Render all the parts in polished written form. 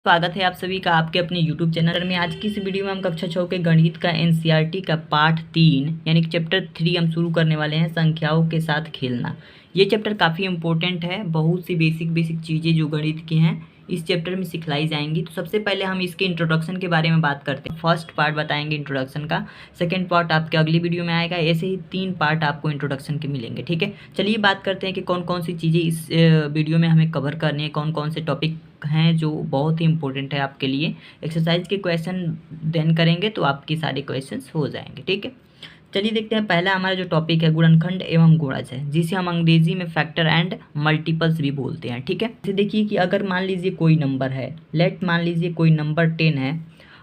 स्वागत है आप सभी का आपके अपने YouTube चैनल में। आज की इस वीडियो में हम कक्षा 6 के गणित का NCERT का पार्ट 3 यानी कि चैप्टर 3 हम शुरू करने वाले हैं, संख्याओं के साथ खेलना। ये चैप्टर काफ़ी इंपॉर्टेंट है। बहुत सी बेसिक चीज़ें जो गणित की हैं इस चैप्टर में सिखलाई जाएंगी। तो सबसे पहले हम इसके इंट्रोडक्शन के बारे में बात करते हैं। फर्स्ट पार्ट बताएंगे इंट्रोडक्शन का, सेकंड पार्ट आपके अगली वीडियो में आएगा। ऐसे ही 3 पार्ट आपको इंट्रोडक्शन के मिलेंगे। ठीक है, चलिए बात करते हैं कि कौन कौन सी चीज़ें इस वीडियो में हमें कवर करनी है, कौन कौन से टॉपिक हैं जो बहुत ही इंपॉर्टेंट है आपके लिए। एक्सरसाइज के क्वेश्चन देन करेंगे तो आपके सारे क्वेश्चंस हो जाएंगे। ठीक है, चलिए देखते हैं। पहला हमारा जो टॉपिक है गुणनखंड एवं गुणज है, जिसे हम अंग्रेजी में फैक्टर एंड मल्टीपल्स भी बोलते हैं। ठीक है, जैसे देखिए कि अगर मान लीजिए कोई नंबर है, मान लीजिए कोई नंबर 10 है,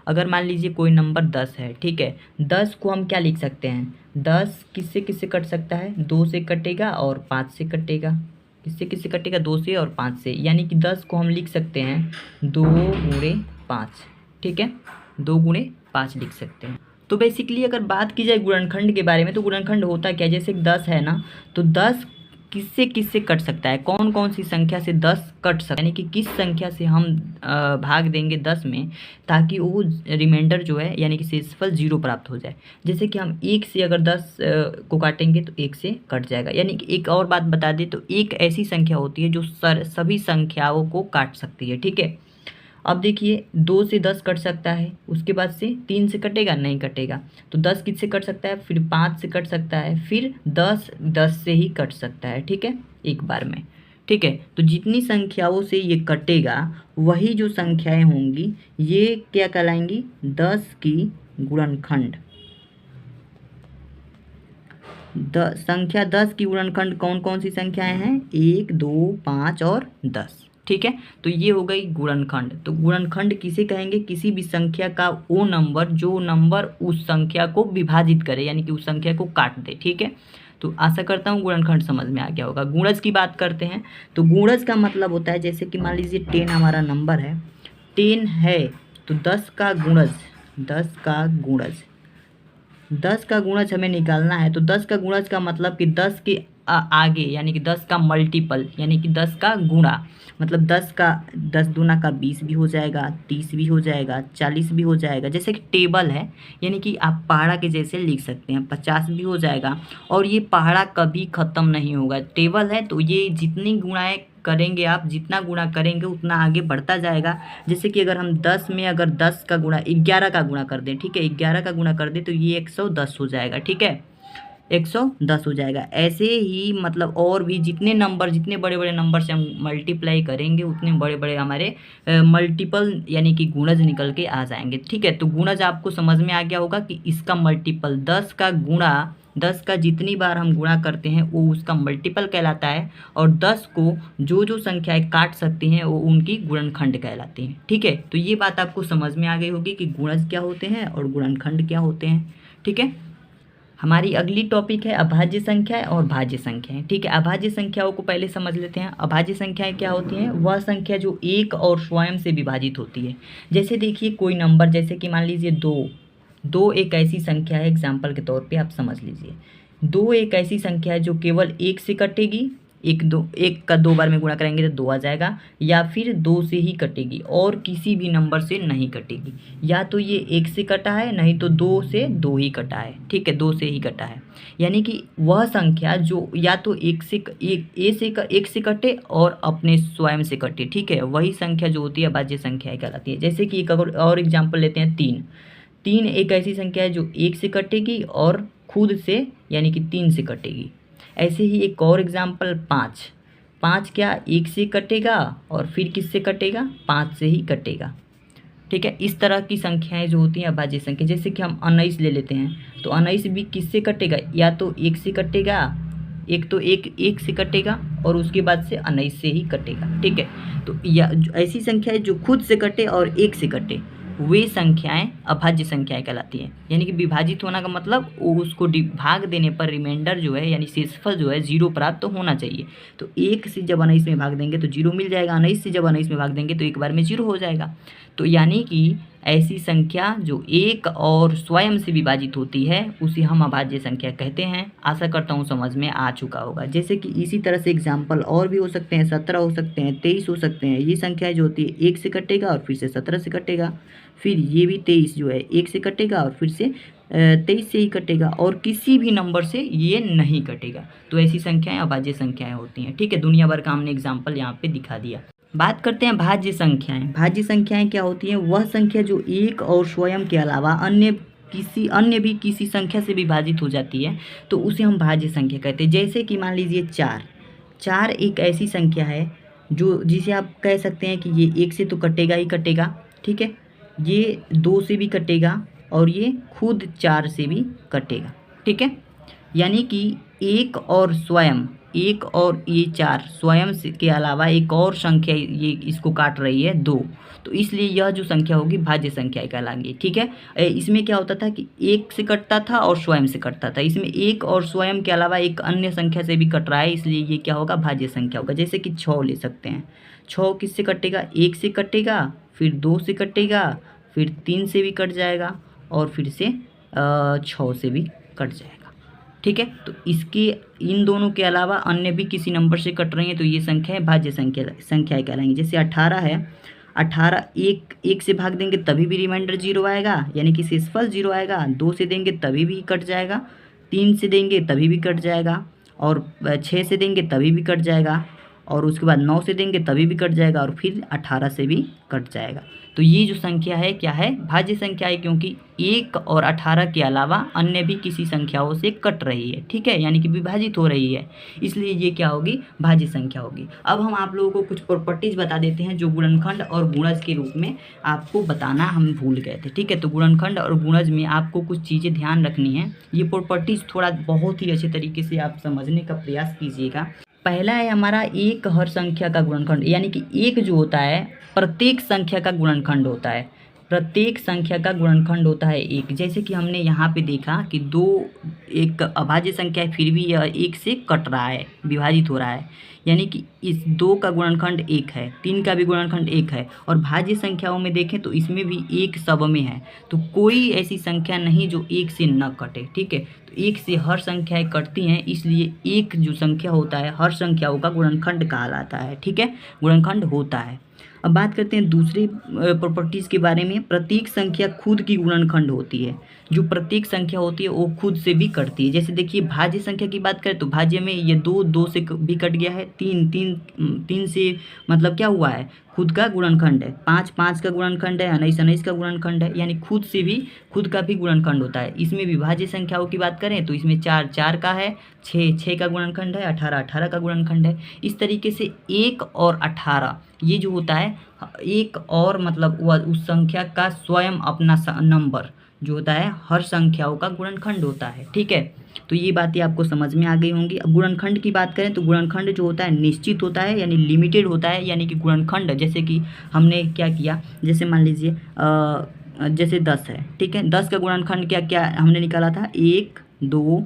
अगर मान लीजिए कोई नंबर 10 है। ठीक है, 10 को हम क्या लिख सकते हैं? 10 किससे किससे कट सकता है? 2 से कटेगा और 5 से कटेगा। किससे किससे कटेगा? 2 से और 5 से। यानी कि 10 को हम लिख सकते हैं 2 गुणे 5। ठीक है, 2 गुणे 5 लिख सकते हैं। तो बेसिकली अगर बात की जाए गुणनखंड के बारे में, तो गुणनखंड होता क्या है? जैसे 10 है ना, तो 10 किससे किससे कट सकता है? कौन कौन सी संख्या से 10 कट सकता है? यानी कि किस संख्या से हम भाग देंगे 10 में, ताकि वो रिमाइंडर जो है यानी कि शेषफल 0 प्राप्त हो जाए। जैसे कि हम 1 से अगर 10 को काटेंगे तो 1 से कट जाएगा। यानी कि एक और बात बता दें तो एक ऐसी संख्या होती है जो सभी संख्याओं को काट सकती है। ठीक है, अब देखिए 2 से 10 कट सकता है, उसके बाद से 3 से कटेगा? नहीं कटेगा। तो 10 किससे कट सकता है? फिर 5 से कट सकता है, फिर 10 से ही कट सकता है। ठीक है, एक बार में। ठीक है, तो जितनी संख्याओं से ये कटेगा वही जो संख्याएं होंगी ये क्या कहलाएंगी? 10 की गुणनखंड। संख्या 10 की गुणनखंड कौन कौन सी संख्याएं हैं? 1, 2, 5 और 10। ठीक है, तो ये हो गई गुणनखंड। तो गुणनखंड किसे कहेंगे? किसी भी संख्या का वो नंबर जो नंबर उस संख्या को विभाजित करे, यानी कि उस संख्या को काट दे। ठीक है, तो आशा करता हूँ गुणनखंड समझ में आ गया होगा। गुणज की बात करते हैं। तो गुणज का मतलब होता है, जैसे कि मान लीजिए 10 हमारा नंबर है, 10 है तो 10 का गुणज, 10 का गुणज 10 का गुणज हमें निकालना है। तो 10 का गुणज का मतलब कि 10 के आगे, यानी कि 10 का मल्टीपल, यानी कि 10 का गुणा। मतलब 10 दूना का 20 भी हो जाएगा, 30 भी हो जाएगा, 40 भी हो जाएगा। जैसे कि टेबल है, यानी कि आप पहाड़ा के जैसे लिख सकते हैं, 50 भी हो जाएगा। और ये पहाड़ा कभी ख़त्म नहीं होगा। टेबल है तो ये जितनी गुणाएँ करेंगे, आप जितना गुणा करेंगे उतना आगे बढ़ता जाएगा। जैसे कि अगर हम 10 में अगर 10 का गुणा 11 का गुणा कर दें, ठीक है, 11 का गुणा कर दें तो ये 110 हो जाएगा। ठीक है, 110 हो जाएगा। ऐसे ही मतलब और भी जितने नंबर, जितने बड़े बड़े नंबर से हम मल्टीप्लाई करेंगे उतने बड़े बड़े हमारे मल्टीपल यानी कि गुणज निकल के आ जाएंगे। ठीक है, तो गुणज आपको समझ में आ गया होगा कि इसका मल्टीपल 10 का गुणा, 10 का जितनी बार हम गुणा करते हैं वो उसका मल्टीपल कहलाता है। और 10 को जो जो संख्याएं काट सकती हैं वो उनकी गुणनखंड कहलाती हैं। ठीक है, तो ये बात आपको समझ में आ गई होगी कि गुणज क्या होते हैं और गुणनखंड क्या होते हैं। ठीक है, हमारी अगली टॉपिक है अभाज्य संख्याएं और भाज्य संख्याएं। ठीक है, अभाज्य संख्याओं को पहले समझ लेते हैं। अभाज्य संख्याएं क्या होती हैं? वह संख्या जो एक और स्वयं से विभाजित होती है। जैसे देखिए कोई नंबर, जैसे कि मान लीजिए 2 एक ऐसी संख्या है, एग्जाम्पल के तौर पे आप समझ लीजिए। 2 एक ऐसी संख्या है जो केवल 1 से कटेगी। 1 का 2 बार में गुणा करेंगे तो 2 आ जाएगा, या फिर 2 से ही कटेगी और किसी भी नंबर से नहीं कटेगी। या तो ये 1 से कटा है, नहीं तो 2 से 2 ही कटा है। ठीक है, 2 से ही कटा है। यानी कि वह संख्या जो या तो 1 से कटे और अपने स्वयं से कटे। ठीक है, वही संख्या जो होती है अभाज्य संख्या कहलाती है। जैसे कि एक और एग्जाम्पल लेते हैं, 3 एक ऐसी संख्या है जो 1 से कटेगी और खुद से यानी कि 3 से कटेगी। ऐसे ही एक और एग्जाम्पल 5 क्या 1 से कटेगा और फिर किससे कटेगा? 5 से ही कटेगा। ठीक है, इस तरह की संख्याएं जो होती हैं अभाज्य संख्या। जैसे कि हम 19 ले लेते हैं, तो 19 भी किससे कटेगा? या तो 1 से कटेगा, एक तो एक से कटेगा और उसके बाद से 19 से ही कटेगा। ठीक है, तो या ऐसी संख्याएं जो खुद से कटे और 1 से कटे, वे संख्याएं अभाज्य संख्याएं कहलाती हैं। यानी कि विभाजित होना का मतलब उसको भाग देने पर रिमाइंडर जो है यानी शेषफल जो है 0 प्राप्त तो होना चाहिए। तो 1 से जब 19 में भाग देंगे तो 0 मिल जाएगा, 19 से जब 19 में भाग देंगे तो एक बार में 0 हो जाएगा। तो यानी कि ऐसी संख्या जो एक और स्वयं से विभाजित होती है उसे हम अभाज्य संख्या कहते हैं। आशा करता हूँ समझ में आ चुका होगा। जैसे कि इसी तरह से एग्जाम्पल और भी हो सकते हैं, 17 हो सकते हैं, 23 हो सकते हैं। ये संख्या जो होती है 1 से कटेगा और फिर से 17 से कटेगा, फिर ये भी 23 जो है 1 से कटेगा और फिर से 23 से ही कटेगा, और किसी भी नंबर से ये नहीं कटेगा। तो ऐसी संख्याएं अभाज्य संख्याएं होती हैं। ठीक है, दुनिया भर का हमने एग्जाम्पल यहाँ पे दिखा दिया। बात करते हैं भाज्य संख्याएं। भाज्य संख्याएं क्या होती हैं? वह संख्या जो एक और स्वयं के अलावा अन्य भी किसी संख्या से विभाजित हो जाती है तो उसे हम भाज्य संख्या कहते हैं। जैसे कि मान लीजिए 4 एक ऐसी संख्या है जो जिसे आप कह सकते हैं कि ये 1 से तो कटेगा ही कटेगा, ठीक है, ये 2 से भी कटेगा और ये खुद 4 से भी कटेगा, ठीक है। यानी कि एक और ये 4 स्वयं के अलावा एक और संख्या ये इसको काट रही है 2, तो इसलिए यह जो संख्या होगी भाज्य संख्या कहलाएंगी, ठीक है। इसमें क्या होता था कि 1 से कटता था और स्वयं से कटता था, इसमें एक और स्वयं के अलावा एक अन्य संख्या से भी कट रहा है, इसलिए ये क्या होगा? भाज्य संख्या होगा। जैसे कि 6 ले सकते हैं। 6 किससे कटेगा? 1 से कटेगा, फिर 2 से कटेगा, फिर 3 से भी कट जाएगा और फिर से 6 से भी कट जाएगा, ठीक है। तो इसके इन दोनों के अलावा अन्य भी किसी नंबर से कट रही हैं तो ये संख्या है भाज्य संख्याएं कहलाएंगी। जैसे 18 है, 18 एक से भाग देंगे तभी भी रिमाइंडर 0 आएगा, यानी कि शेषफल 0 आएगा। 2 से देंगे तभी भी कट जाएगा, 3 से देंगे तभी भी कट जाएगा, और 6 से देंगे तभी भी कट जाएगा, और उसके बाद 9 से देंगे तभी भी कट जाएगा, और फिर 18 से भी कट जाएगा। तो ये जो संख्या है क्या है? भाज्य संख्या है, क्योंकि 1 और 18 के अलावा अन्य भी किसी संख्याओं से कट रही है, ठीक है, यानी कि विभाजित हो रही है, इसलिए ये क्या होगी? भाज्य संख्या होगी। अब हम आप लोगों को कुछ प्रॉपर्टीज बता देते हैं जो गुणनखंड और गुणज के रूप में आपको बताना हम भूल गए थे, ठीक है। तो गुणनखंड और गुणज में आपको कुछ चीज़ें ध्यान रखनी है। ये प्रॉपर्टीज थोड़ा बहुत ही अच्छे तरीके से आप समझने का प्रयास कीजिएगा। पहला है हमारा एक हर संख्या का गुणनखंड, यानी कि एक जो होता है प्रत्येक संख्या का गुणनखंड होता है। प्रत्येक संख्या का गुणनखंड होता है एक। जैसे कि हमने यहाँ पे देखा कि 2 एक अभाज्य संख्या है, फिर भी यह 1 से कट रहा है, विभाजित हो रहा है, यानी कि इस 2 का गुणनखंड 1 है, 3 का भी गुणनखंड 1 है। और भाज्य संख्याओं में देखें तो इसमें भी 1 सब में है, तो कोई ऐसी संख्या नहीं जो 1 से न कटे, ठीक है। तो 1 से हर संख्याएं कटती हैं, इसलिए एक जो संख्या होता है हर संख्याओं का गुणनखंड कहलाता है, ठीक है, गुणनखंड होता है। अब बात करते हैं दूसरी प्रॉपर्टीज़ के बारे में। प्रत्येक संख्या खुद की गुणनखंड होती है। जो प्रत्येक संख्या होती है वो खुद से भी कटती है। जैसे देखिए भाज्य संख्या की बात करें तो भाज्य में ये 2 से भी कट गया है, 3 से मतलब क्या हुआ है? खुद का गुणनखंड है। 5 का गुणनखंड है, 19 का गुणनखंड है, यानी खुद का भी गुणनखंड होता है। इसमें विभाज्य संख्याओं की बात करें तो इसमें 4 का है, 6 का गुणनखंड है, 18 का गुणनखंड है। इस तरीके से 1 और 18 ये जो होता है एक और मतलब वह उस संख्या का स्वयं अपना नंबर जो होता है हर संख्याओं का गुणनखंड होता है, ठीक है। तो ये बातें आपको समझ में आ गई होंगी। अब गुणनखंड की बात करें तो गुणनखंड जो होता है निश्चित होता है, यानी लिमिटेड होता है, यानी कि गुणनखंड जैसे कि हमने क्या किया, जैसे मान लीजिए जैसे 10 है, ठीक है। 10 का गुणनखंड क्या क्या हमने निकाला था? 1, 2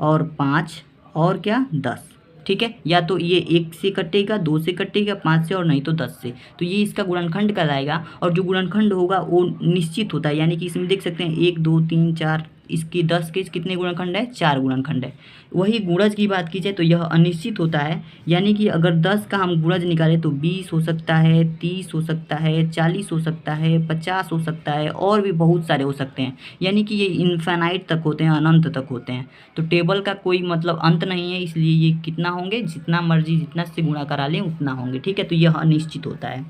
और 5 और क्या 10, ठीक है। या तो ये 1 से कटेगा, 2 से कटेगा, 5 से, और नहीं तो 10 से। तो ये इसका गुणनखंड कहलाएगा। और जो गुणनखंड होगा वो निश्चित होता है, यानी कि इसमें देख सकते हैं 1, 2, 3, 4, इसकी 10 के कितने गुणनखंड है? 4 गुणनखंड है। वही गुणज की बात की जाए तो यह अनिश्चित होता है, यानी कि अगर 10 का हम गुणज निकालें तो 20 हो सकता है, 30 हो सकता है, 40 हो सकता है, 50 हो सकता है, और भी बहुत सारे हो सकते हैं, यानी कि ये इनफाइनाइट तक होते हैं, अनंत तक होते हैं। तो टेबल का कोई मतलब अंत नहीं है, इसलिए ये कितना होंगे? जितना मर्जी जितना से गुणा करा लें उतना होंगे, ठीक है। तो यह अनिश्चित होता है।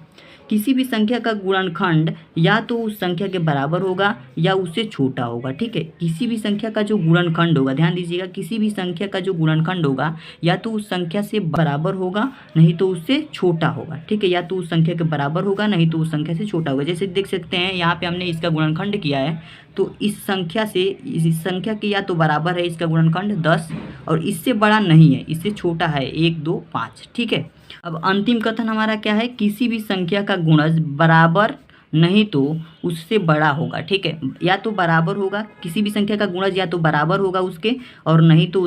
किसी भी संख्या का गुणनखंड या तो उस संख्या के बराबर होगा या उससे छोटा होगा, ठीक है। किसी भी संख्या का जो गुणनखंड होगा, ध्यान दीजिएगा, किसी भी संख्या का जो गुणनखंड होगा या तो उस संख्या से बराबर होगा नहीं तो उससे छोटा होगा, ठीक है। या तो उस संख्या के बराबर होगा नहीं तो उस संख्या से छोटा होगा। जैसे देख सकते हैं यहाँ पे हमने इसका गुणनखंड किया है, तो इस संख्या के या तो बराबर है इसका गुणनखंड 10, और इससे बड़ा नहीं है, इससे छोटा है 1, 2, 5, ठीक है। अब अंतिम कथन हमारा क्या है? किसी भी संख्या का गुणज बराबर नहीं तो उससे बड़ा होगा, ठीक है। या तो बराबर होगा, किसी भी संख्या का गुणज या तो बराबर होगा उसके, और नहीं तो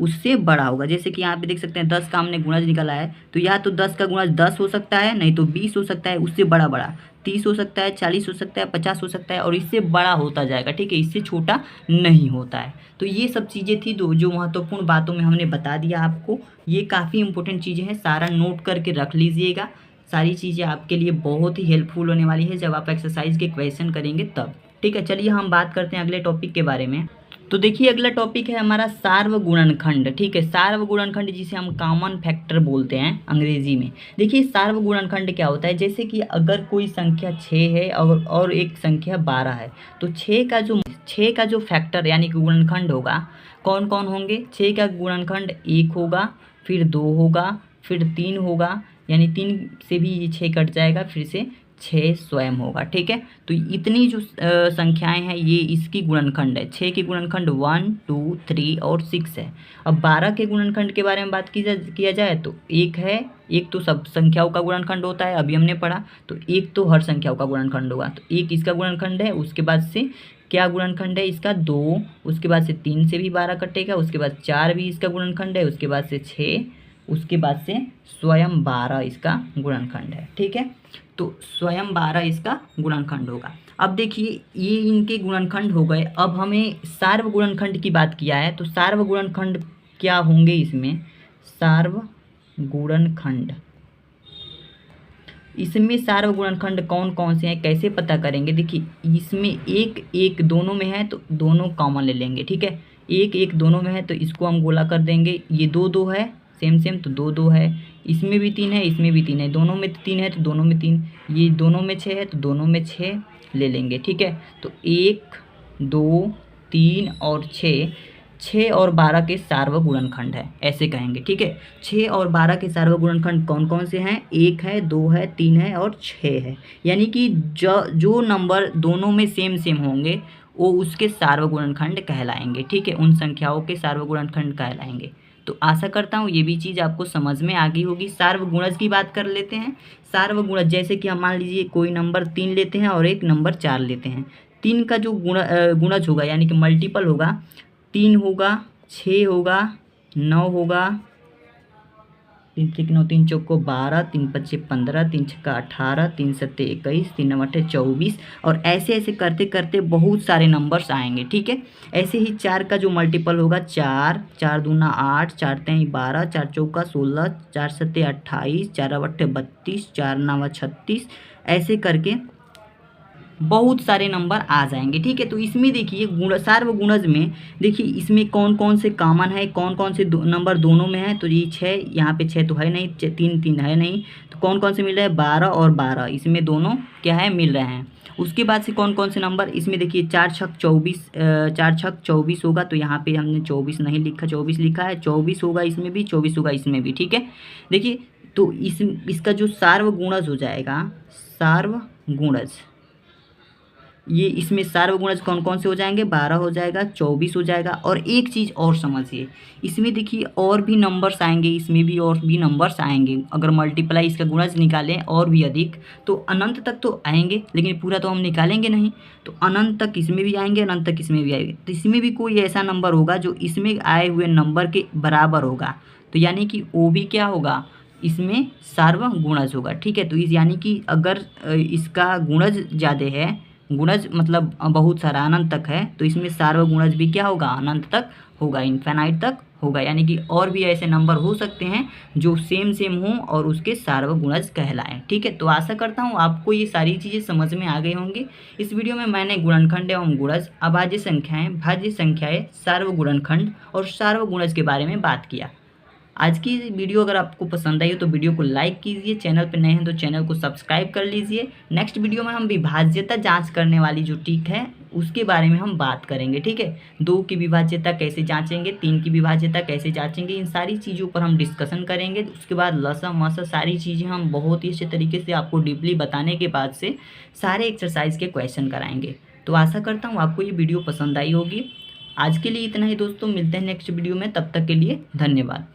उससे बड़ा होगा। जैसे कि यहाँ पे देख सकते हैं 10 का हमने गुणज निकाला है, तो या तो 10 का गुणज 10 हो सकता है, नहीं तो 20 हो सकता है, उससे बड़ा। 30 हो सकता है, 40 हो सकता है, 50 हो सकता है और इससे बड़ा होता जाएगा, ठीक है, इससे छोटा नहीं होता है। तो ये सब चीज़ें थी जो महत्वपूर्ण बातों में हमने बता दिया आपको। ये काफ़ी इंपॉर्टेंट चीज़ें हैं, सारा नोट करके रख लीजिएगा। सारी चीज़ें आपके लिए बहुत ही हेल्पफुल होने वाली है जब आप एक्सरसाइज के क्वेश्चन करेंगे तब, ठीक है। चलिए हम बात करते हैं अगले टॉपिक के बारे में। तो देखिए अगला टॉपिक है हमारा सार्वगुणनखंड, ठीक है। सार्वगुणनखंड जिसे हम कॉमन फैक्टर बोलते हैं अंग्रेजी में। देखिए सार्वगुणनखंड क्या होता है, जैसे कि अगर कोई संख्या 6 है और एक संख्या 12 है, तो 6 का जो फैक्टर यानी कि गुणनखंड होगा, कौन कौन होंगे। 6 का गुणनखंड 1 होगा, फिर 2 होगा, फिर 3 होगा, यानी 3 से भी ये 6 कट जाएगा, फिर से 6 स्वयं होगा, ठीक है। तो इतनी जो संख्याएं हैं ये इसकी गुणनखंड है। 6 के गुणनखंड 1, 2, 3 और 6 है। अब 12 के गुणनखंड के बारे में बात किया जाए तो एक है, एक तो सब संख्याओं का गुणनखंड होता है, अभी हमने पढ़ा, तो एक तो हर संख्याओं का गुणनखंड होगा, तो एक इसका गुणनखंड है। उसके बाद से क्या गुणनखंड है इसका 2, उसके बाद से 3 से भी 12 कटेगा, उसके बाद 4 भी इसका गुणनखंड है, उसके बाद से 6, उसके बाद से स्वयं 12 इसका गुणनखंड है, ठीक है। तो स्वयं 12 इसका गुणनखंड होगा। अब देखिए ये इनके गुणनखंड हो गए, अब हमें सार्वगुणनखंड की बात किया है, तो सार्वगुणनखंड क्या होंगे इसमें। सार्वगुणनखंड, इसमें सार्वगुणनखंड कौन कौन से हैं, कैसे पता करेंगे। देखिए इसमें एक एक दोनों में है तो दोनों कॉमन ले लेंगे, ठीक है। एक एक दोनों में है तो इसको हम गोला कर देंगे। ये दो दो है सेम सेम तो दो दो है, इसमें भी 3 है, इसमें भी 3 है, दोनों में 3 है तो दोनों में 3, ये दोनों में 6 है तो दोनों में 6 ले लेंगे, ठीक है। तो 1, 2, 3 और 6 और 12 के सार्वगुणनखंड है, ऐसे कहेंगे, ठीक है। 6 और 12 के सार्वगुणनखंड कौन कौन से हैं, 1 है, 2 है, 3 है और 6 है। यानी कि जो नंबर दोनों में सेम सेम होंगे वो उसके सार्वगुणनखंड कहलाएंगे, ठीक है, उन संख्याओं के सार्वगुणनखंड कहलाएंगे। तो आशा करता हूँ ये भी चीज़ आपको समझ में आ गई होगी। सार्वगुणज की बात कर लेते हैं। सार्वगुणज जैसे कि हम मान लीजिए कोई नंबर 3 लेते हैं और एक नंबर 4 लेते हैं। 3 का जो गुणज होगा यानी कि मल्टीपल होगा, 3 होगा, 6 होगा, 9 होगा, 3 3 9 3 चौको 12, 3 5 15, 3 6 18, 3 7 21, 3 9 8 24 और ऐसे ऐसे करते करते बहुत सारे नंबर्स आएंगे, ठीक है। ऐसे ही 4 का जो मल्टीपल होगा 4, 4 दूना 8, 4 3 12, 4 चौका 16, 4 7 28, 4 8 32, 4 9 36, ऐसे करके बहुत सारे नंबर आ जाएंगे, ठीक है। तो इसमें देखिए सार्वगुणज में देखिए इसमें कौन कौन से कॉमन है, कौन कौन से नंबर दोनों में है। तो ये 6, यहाँ पे 6 तो है नहीं, 3 3 है नहीं, तो कौन कौन से मिल रहे हैं, 12 और 12, इसमें दोनों क्या है मिल रहे हैं। उसके बाद से कौन कौन से नंबर इसमें देखिए 4 छक 24, 4 छक 24 होगा, तो यहाँ पे हमने 24 नहीं लिखा, 24 लिखा है, 24 होगा इसमें भी, 24 होगा इसमें भी, ठीक है। देखिए तो इसका जो सार्वगुणज हो जाएगा, सार्वगुणज, ये इसमें सार्वगुणज कौन कौन से हो जाएंगे, 12 हो जाएगा, 24 हो जाएगा। और एक चीज़ और समझिए, इसमें देखिए और भी नंबर्स आएंगे, इसमें भी और भी नंबर्स आएंगे। अगर मल्टीप्लाई इसका गुणज निकालें और भी अधिक तो अनंत तक तो आएंगे, लेकिन पूरा तो हम निकालेंगे नहीं, तो अनंत तक इसमें भी आएंगे, अनंत तक इसमें भी आएंगे। तो इसमें भी कोई ऐसा नंबर होगा जो इसमें आए हुए नंबर के बराबर होगा, तो यानी कि वो भी क्या होगा, इसमें सार्वगुणज होगा, ठीक है। तो इस यानी कि अगर इसका गुणज ज़्यादा है, गुणज मतलब बहुत सारा अनंत तक है, तो इसमें सार्वगुणज भी क्या होगा, अनंत तक होगा, इनफाइनाइट तक होगा। यानी कि और भी ऐसे नंबर हो सकते हैं जो सेम सेम हों और उसके सार्वगुणज कहलाएं, ठीक है। तो आशा करता हूँ आपको ये सारी चीज़ें समझ में आ गई होंगी। इस वीडियो में मैंने गुणनखंड एवं गुणज, अभाज्य संख्याएँ, भाज्य संख्याएँ, सार्वगुणनखंड और सार्वगुणज के बारे में बात किया। आज की वीडियो अगर आपको पसंद आई हो तो वीडियो को लाइक कीजिए, चैनल पर नए हैं तो चैनल को सब्सक्राइब कर लीजिए। नेक्स्ट वीडियो में हम विभाज्यता जांच करने वाली जो ट्रिक है उसके बारे में हम बात करेंगे, ठीक है। 2 की विभाज्यता कैसे जांचेंगे, 3 की विभाज्यता कैसे जांचेंगे, इन सारी चीज़ों पर हम डिस्कशन करेंगे। उसके बाद लसम मसम सारी चीज़ें हम बहुत ही अच्छे तरीके से आपको डीपली बताने के बाद से सारे एक्सरसाइज के क्वेश्चन कराएंगे। तो आशा करता हूँ आपको ये वीडियो पसंद आई होगी। आज के लिए इतना ही दोस्तों, मिलते हैं नेक्स्ट वीडियो में, तब तक के लिए धन्यवाद।